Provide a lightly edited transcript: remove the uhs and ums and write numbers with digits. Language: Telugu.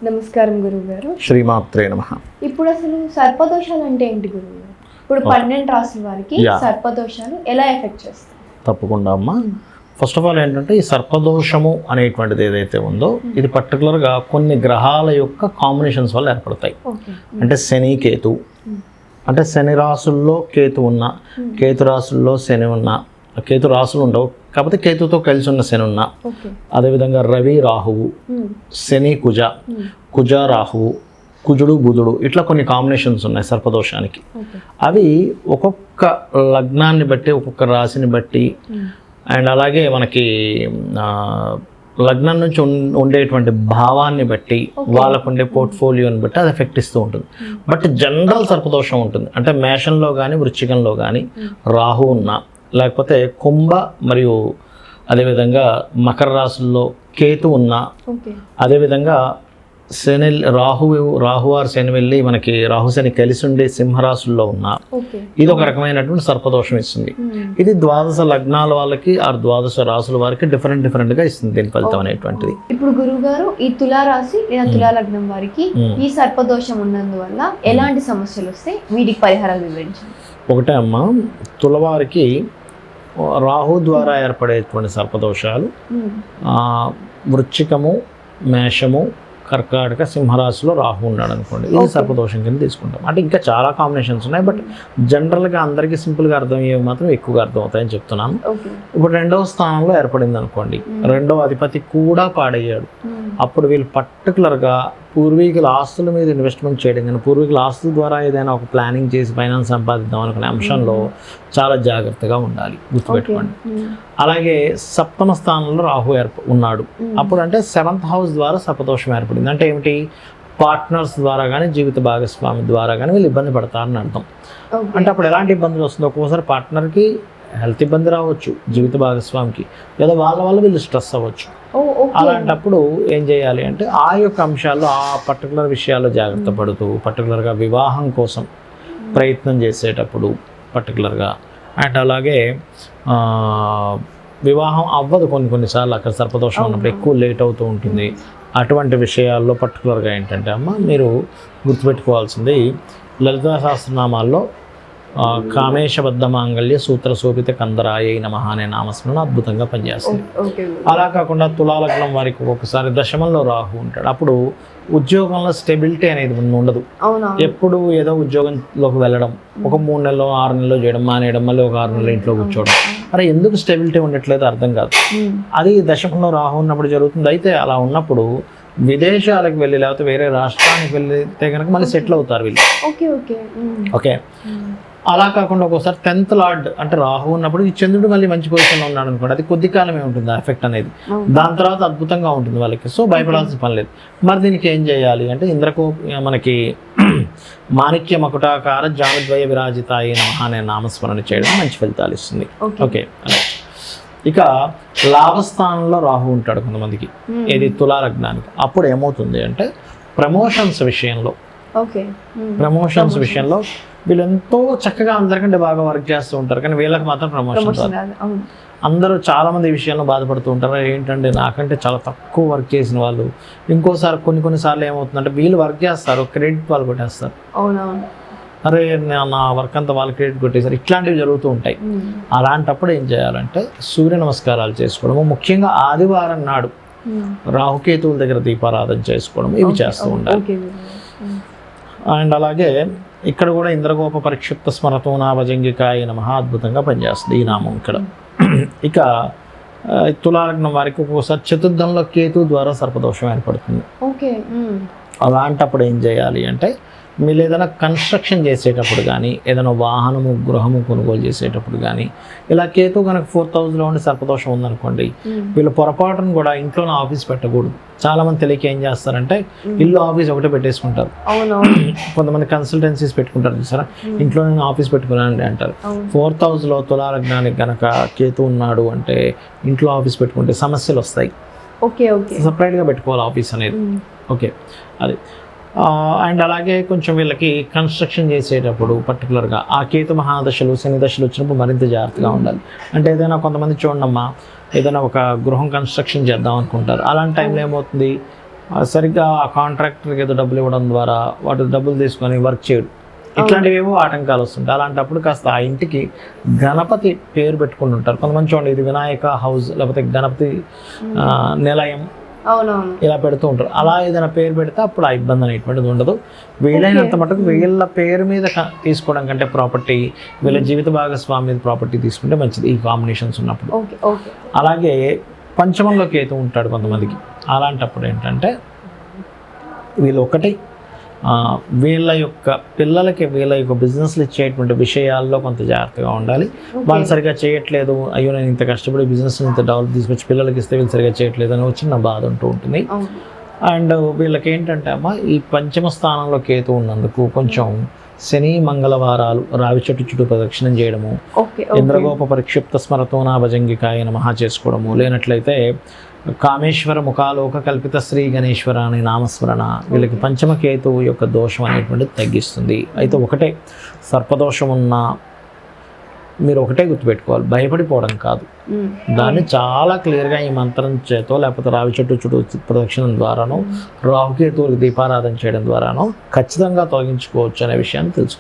నమస్కారం గురువు గారు. శ్రీమాత్రే నమః. ఇప్పుడు అసలు సర్పదోషాలు అంటే ఏంటి గురువు గారు? ఇప్పుడు 12 రాసుల వారికి సర్పదోషాలు ఎలా ఎఫెక్ట్ చేస్తాయి? తప్పకుండా అమ్మా. ఫస్ట్ ఆఫ్ ఆల్ ఏంటంటే ఈ సర్పదోషము అనేటువంటిది ఏదైతే ఉందో ఇది పర్టికులర్గా కొన్ని గ్రహాల యొక్క కాంబినేషన్స్ వల్ల ఏర్పడతాయి. అంటే శని కేతు, అంటే శని రాసుల్లో కేతు ఉన్న, కేతు రాసుల్లో శని ఉన్న, కేతు రాసులు ఉండవు కాకపోతే కేతుతో కలిసి ఉన్న శని ఉన్న, అదేవిధంగా రవి రాహువు, శని కుజ, కుజ రాహువు, కుజుడు బుధుడు, ఇట్లా కొన్ని కాంబినేషన్స్ ఉన్నాయి సర్పదోషానికి. అవి ఒక్కొక్క లగ్నాన్ని బట్టి, ఒక్కొక్క రాశిని బట్టి, అండ్ అలాగే మనకి లగ్నం నుంచి ఉండేటువంటి భావాన్ని బట్టి, వాళ్ళకు ఉండే పోర్ట్ఫోలియోని బట్టి అది ఎఫెక్ట్ ఇస్తూ ఉంటుంది. బట్ జనరల్ సర్పదోషం ఉంటుంది. అంటే మేషంలో కానీ వృశ్చికంలో కానీ రాహు ఉన్న, లేకపోతే కుంభ మరియు అదేవిధంగా మకర రాశుల్లో కేతు ఉన్న, అదేవిధంగా శని రాహువారు శని వెళ్ళి మనకి రాహుశని కలిసి ఉండే సింహరాశుల్లో ఉన్న, ఇది ఒక రకమైనటువంటి సర్పదోషం ఇస్తుంది. ఇది ద్వాదశ లగ్నాల వాళ్ళకి ఆ ద్వాదశ రాశుల వారికి డిఫరెంట్గా ఇస్తుంది దీని ఫలితం అనేటువంటిది. ఇప్పుడు గురువు గారు ఈ తులారాశి లేదా తులా లగ్నం వారికి ఈ సర్పదోషం ఉన్నందువల్ల ఎలాంటి సమస్యలు వస్తాయి, వీటికి పరిహారాలు వివరించండి. ఒకటే అమ్మ, తులవారికి రాహు ద్వారా ఏర్పడేటువంటి సర్పదోషాలు వృశ్చికము, మేషము, కర్కాటక, సింహరాశిలో రాహు ఉన్నాడు అనుకోండి, ఇది సర్పదోషం కింద తీసుకుంటాం. అంటే ఇంకా చాలా కాంబినేషన్స్ ఉన్నాయి, బట్ జనరల్గా అందరికీ సింపుల్గా అర్థమయ్యేవి మాత్రం ఎక్కువగా అర్థం అవుతాయని చెప్తున్నాను. ఇప్పుడు 2వ స్థానంలో ఏర్పడింది అనుకోండి, 2వ అధిపతి కూడా పాడయ్యాడు. అప్పుడు వీళ్ళు పర్టికులర్గా పూర్వీకుల ఆస్తుల మీద ఇన్వెస్ట్మెంట్ చేయడం కానీ, పూర్వీకుల ఆస్తుల ద్వారా ఏదైనా ఒక ప్లానింగ్ చేసి ఫైనాన్స్ సంపాదిద్దాం అనుకునే అంశంలో చాలా జాగ్రత్తగా ఉండాలి, గుర్తుపెట్టుకోండి. అలాగే 7వ స్థానంలో రాహు ఉన్నాడు. అప్పుడు అంటే 7th హౌస్ ద్వారా సర్పదోషం ఏర్పడింది. అంటే ఏమిటి, పార్ట్నర్స్ ద్వారా కానీ, జీవిత భాగస్వామి ద్వారా కానీ వీళ్ళు ఇబ్బంది పడతారని అర్థం. అంటే అప్పుడు ఎలాంటి ఇబ్బందులు వస్తుందో, ఒక్కోసారి పార్ట్నర్కి హెల్త్ ఇబ్బంది రావచ్చు, జీవిత భాగస్వామికి, లేదా వాళ్ళ వల్ల వీళ్ళు స్ట్రెస్ అవ్వచ్చు. అలాంటప్పుడు ఏం చేయాలి అంటే ఆ యొక్క అంశాల్లో, ఆ పర్టికులర్ విషయాల్లో జాగ్రత్త పడుతూ, పర్టికులర్గా వివాహం కోసం ప్రయత్నం చేసేటప్పుడు పర్టికులర్గా, అండ్ అలాగే వివాహం అవ్వదు కొన్నిసార్లు అక్కడ సర్పదోషం ఉన్నప్పుడు, ఎక్కువ లేట్ అవుతూ ఉంటుంది. అటువంటి విషయాల్లో పర్టికులర్గా ఏంటంటే అమ్మ, మీరు గుర్తుపెట్టుకోవాల్సింది లలితా సహస్రనామాల్లో కామేశబద్ధ మాంగళ్య సూత్ర శోభిత కందరాయ నమః అనే నామస్మరణ అద్భుతంగా పనిచేస్తుంది. అలా కాకుండా తులాలగ్నం వారికి ఒక్కొక్కసారి దశమంలో రాహు ఉంటాడు. అప్పుడు ఉద్యోగంలో స్టెబిలిటీ అనేది ఉండదు. ఎప్పుడు ఏదో ఉద్యోగంలోకి వెళ్ళడం, ఒక 3 నెలలో 6 నెలలో చేయడం మానేయడం, మళ్ళీ ఒక 6 నెలలు ఇంట్లో కూర్చోవడం. అరే ఎందుకు స్టెబిలిటీ ఉండట్లేదు అర్థం కాదు. అది దశమంలో రాహు ఉన్నప్పుడు జరుగుతుంది. అయితే అలా ఉన్నప్పుడు విదేశాలకు వెళ్ళి, లేకపోతే వేరే రాష్ట్రానికి వెళ్తే కనుక మళ్ళీ సెటిల్ అవుతారు వీళ్ళు. ఓకే, అలా కాకుండా ఒక్కోసారి 10th లార్డ్ అంటే రాహు ఉన్నప్పుడు ఈ చంద్రుడు మళ్ళీ మంచి పొజిషన్లో ఉన్నాడు అనుకోండి, అది కొద్ది కాలమే ఉంటుంది ఆ ఎఫెక్ట్ అనేది. దాని తర్వాత అద్భుతంగా ఉంటుంది వాళ్ళకి. సో భయపడాల్సిన పని లేదు. మరి దీనికి ఏం చేయాలి అంటే మనకి మాణిక్య మకుటాకార జానుద్వయ విరాజితాయ నమః అనే నామస్మరణ చేయడం మంచి ఫలితాలు ఇస్తుంది. ఓకే, ఇక లాభస్థానంలో రాహు ఉంటాడు కొంతమందికి, ఇది తులాలగ్నానికి. అప్పుడు ఏమవుతుంది అంటే ప్రమోషన్స్ విషయంలో వీళ్ళు ఎంతో చక్కగా అందరికంటే బాగా వర్క్ చేస్తూ ఉంటారు, కానీ వీళ్ళకి మాత్రం ప్రమోషన్. అందరూ చాలామంది ఈ విషయంలో బాధపడుతూ ఉంటారు. ఏంటంటే నాకంటే చాలా తక్కువ వర్క్ చేసిన వాళ్ళు, ఇంకోసారి కొన్నిసార్లు ఏమవుతుందంటే వీళ్ళు వర్క్ చేస్తారు, క్రెడిట్ వాళ్ళు కొట్టేస్తారు. అరే నా వర్క్ అంతా వాళ్ళు క్రెడిట్ కొట్టేసారు. ఇట్లాంటివి జరుగుతూ ఉంటాయి. అలాంటప్పుడు ఏం చేయాలంటే సూర్య నమస్కారాలు చేసుకోవడము, ముఖ్యంగా ఆదివారం నాడు రాహుకేతువుల దగ్గర దీపారాధన చేసుకోవడం, ఇవి చేస్తూ ఉండాలి. అండ్ అలాగే ఇక్కడ కూడా ఇంద్రగోప పరిక్షిప్త స్మరతో నా భజంగికాయ నమః అద్భుతంగా పనిచేస్తుంది ఈ నామం ఇక్కడ. ఇక తులాలగ్నం వారికి ఒక్కోసారి 4థంలో కేతు ద్వారా సర్పదోషం ఏర్పడుతుంది. అలాంటప్పుడు ఏం చేయాలి అంటే మీరు ఏదైనా కన్స్ట్రక్షన్ చేసేటప్పుడు కానీ, ఏదైనా వాహనము గృహము కొనుగోలు చేసేటప్పుడు కానీ, ఇలా కేతు కనుక 4th హౌస్లో ఉండి సర్పదోషం ఉందనుకోండి, వీళ్ళు పొరపాటును కూడా ఇంట్లోనే ఆఫీస్ పెట్టకూడదు. చాలా మంది తెలియక ఏం చేస్తారంటే ఇల్లు ఆఫీస్ ఒకటే పెట్టేసుకుంటారు. కొంతమంది కన్సల్టెన్సీస్ పెట్టుకుంటారు చూసారా, ఇంట్లో నేను ఆఫీస్ పెట్టుకున్నాను అంటారు. 4th హౌస్లో తులాలగ్నానికి కనుక కేతు ఉన్నాడు అంటే ఇంట్లో ఆఫీస్ పెట్టుకుంటే సమస్యలు వస్తాయి. సపరేట్గా పెట్టుకోవాలి ఆఫీస్ అనేది. ఓకే, అది. అండ్ అలాగే కొంచెం వీళ్ళకి కన్స్ట్రక్షన్ చేసేటప్పుడు పర్టికులర్గా ఆ కేతు మహాదశలు, శని దశలు వచ్చినప్పుడు మరింత జాగ్రత్తగా ఉండాలి. అంటే ఏదైనా కొంతమంది చూడమ్మా, ఏదైనా ఒక గృహం కన్స్ట్రక్షన్ చేద్దాం అనుకుంటారు. అలాంటి టైంలో ఏమవుతుంది, సరిగ్గా ఆ కాంట్రాక్టర్కి ఏదో డబ్బులు ఇవ్వడం ద్వారా వాటి డబ్బులు తీసుకొని వర్క్ చేయడం, ఇట్లాంటివి ఏవో ఆటంకాలు వస్తుంటాయి. అలాంటప్పుడు కాస్త ఆ ఇంటికి గణపతి పేరు పెట్టుకుని ఉంటారు కొంతమంది. చూడండి, ఇది వినాయక హౌస్ లేకపోతే గణపతి నిలయం అవునవును ఇలా పెడుతూ ఉంటారు. అలా ఏదైనా పేరు పెడితే అప్పుడు ఆ ఇబ్బంది అనేటువంటిది ఉండదు. వీలైనంత మటుకు వీళ్ళ పేరు మీద తీసుకోవడం కంటే ప్రాపర్టీ, వీళ్ళ జీవిత భాగస్వామి మీద ప్రాపర్టీ తీసుకుంటే మంచిది ఈ కాంబినేషన్స్ ఉన్నప్పుడు. అలాగే పంచమంలో కేతు ఉంటాడు కొంతమందికి. అలాంటప్పుడు ఏంటంటే వీళ్ళు ఒకటి వీళ్ళ యొక్క పిల్లలకి వీళ్ళ యొక్క బిజినెస్లు ఇచ్చేటువంటి విషయాల్లో కొంత జాగ్రత్తగా ఉండాలి. వాళ్ళు సరిగా చేయట్లేదు, అయ్యో నేను ఇంత కష్టపడి బిజినెస్ ఇంత డెవలప్ తీసుకొచ్చి పిల్లలకి ఇస్తే వీళ్ళు సరిగా చేయట్లేదు అని చిన్న బాధ ఉంటూ ఉంటుంది. అండ్ వీళ్ళకి ఏంటంటే అమ్మ ఈ పంచమ స్థానంలో కేతు ఉన్నందుకు కొంచెం శని మంగళవారాలు రావి చెట్టు చుట్టూ ప్రదక్షిణం చేయడము, ఇంద్రగోప పరిక్షిప్త స్మరతోనా భజంగికాయ నమః చేసుకోవడము, లేనట్లయితే కామేశ్వర ముఖాలోక కల్పిత శ్రీ గణేశ్వర అనే నామస్మరణ వీళ్ళకి పంచమకేతువు యొక్క దోషం అనేటువంటిది తగ్గిస్తుంది. అయితే ఒకటే సర్పదోషం ఉన్న మీరు ఒకటే గుర్తుపెట్టుకోవాలి, భయపడిపోవడం కాదు. దాన్ని చాలా క్లియర్గా ఈ మంత్రం చేతో లేకపోతే రావి చెట్టు చుట్టూ ప్రదక్షిణం ద్వారానో రాహుకేతువులకు దీపారాధన చేయడం ద్వారానో ఖచ్చితంగా తొలగించుకోవచ్చు అనే విషయాన్ని తెలుసుకోవాలి.